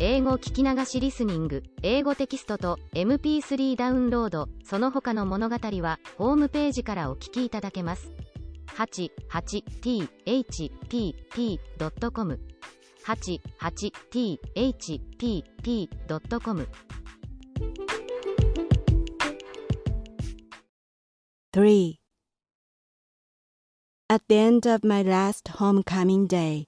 英語聞き流しリスニング、英語テキストと MP3 ダウンロード、その他の物語はホームページからお聞きいただけます。88thpp.com 88thpp.com 3. At the end of my last homecoming day,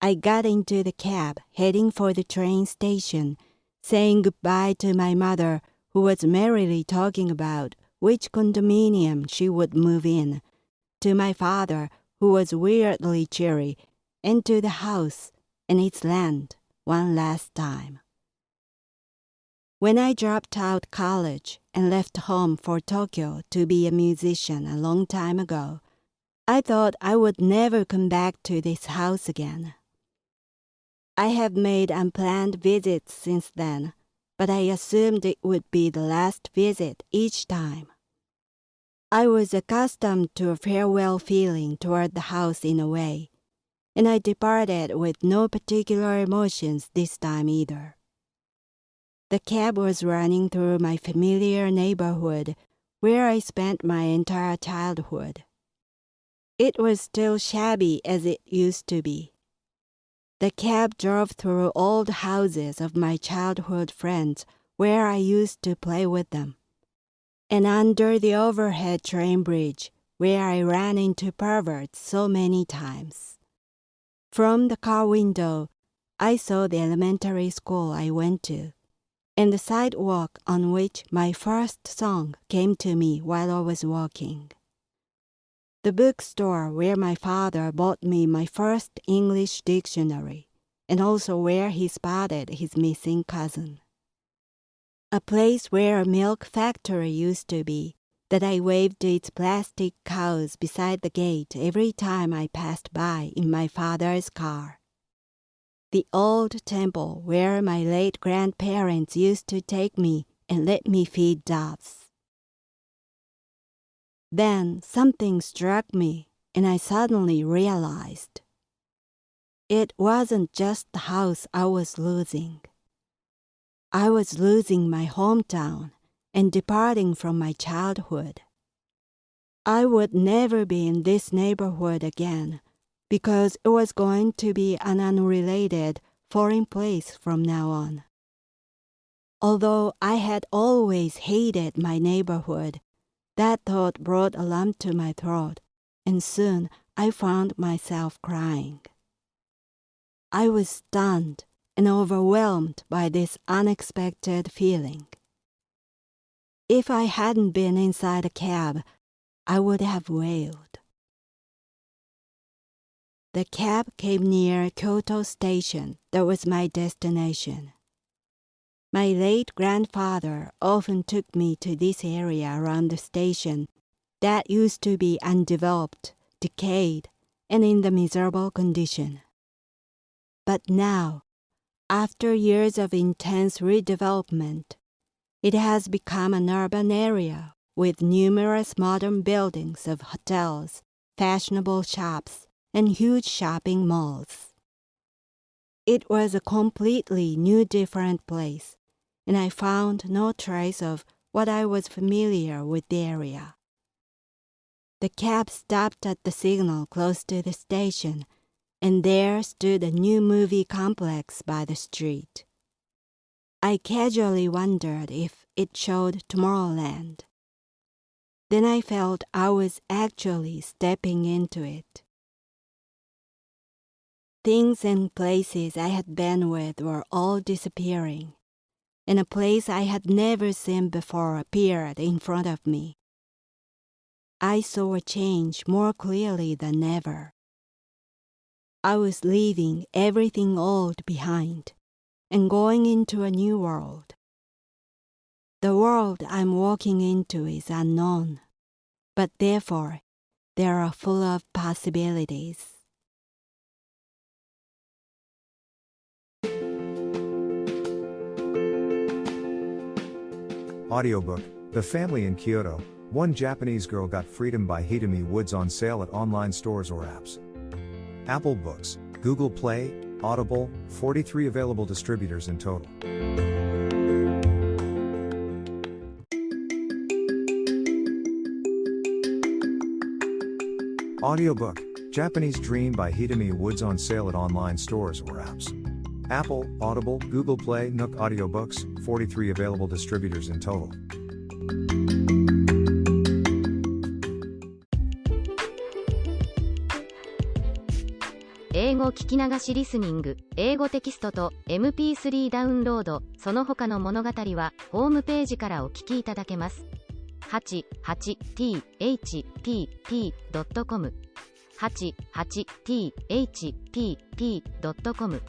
I got into the cab heading for the train station, saying goodbye to my mother, who was merrily talking about which condominium she would move in, to my father, who was weirdly cheery, and to the house and its land one last time. When I dropped out college and left home for Tokyo to be a musician a long time ago, I thought I would never come back to this house again. I have made unplanned visits since then, but I assumed it would be the last visit each time. I was accustomed to a farewell feeling toward the house in a way, and I departed with no particular emotions this time either. The cab was running through my familiar neighborhood where I spent my entire childhood. It was still shabby as it used to be. The cab drove through old houses of my childhood friends where I used to play with them, and under the overhead train bridge where I ran into perverts so many times. From the car window, I saw the elementary school I went to, and the sidewalk on which my first song came to me while I was walking. The bookstore where my father bought me my first English dictionary, and also where he spotted his missing cousin. A place where a milk factory used to be, that I waved to its plastic cows beside the gate every time I passed by in my father's car. The old temple where my late grandparents used to take me and let me feed doves. Then something struck me, and I suddenly realized. It wasn't just the house I was losing. I was losing my hometown and departing from my childhood. I would never be in this neighborhood again because it was going to be an unrelated, foreign place from now on. Although I had always hated my neighborhood, that thought brought a lump to my throat, and soon I found myself crying. I was stunned and overwhelmed by this unexpected feeling. If I hadn't been inside a cab, I would have wailed. The cab came near Kyoto Station. That was my destination. My late grandfather often took me to this area around the station that used to be undeveloped, decayed, and in the miserable condition. But now, after years of intense redevelopment, it has become an urban area with numerous modern buildings of hotels, fashionable shops, and huge shopping malls. It was a completely new, different place, and I found no trace of what I was familiar with the area. The cab stopped at the signal close to the station, and there stood a new movie complex by the street. I casually wondered if it showed Tomorrowland. Then I felt I was actually stepping into it. Things and places I had been with were all disappearing, and a place I had never seen before appeared in front of me. I saw a change more clearly than ever. I was leaving everything old behind and going into a new world. The world I'm walking into is unknown, but therefore they are full of possibilities. Audiobook, The Family in Kyoto, One Japanese Girl Got Freedom by Hidemi Woods on sale at online stores or apps. Apple Books, Google Play, Audible, 43 available distributors in total. Audiobook, Japanese Dream by Hidemi Woods on sale at online stores or apps. Apple, Audible, Google Play, Nook Audiobooks, 43 available distributors in total. 英語聞き流しリスニング、英語テキストと MP3 ダウンロード、その他の物語はホームページからお聞きいただけます。88thpp.com 88thpp.com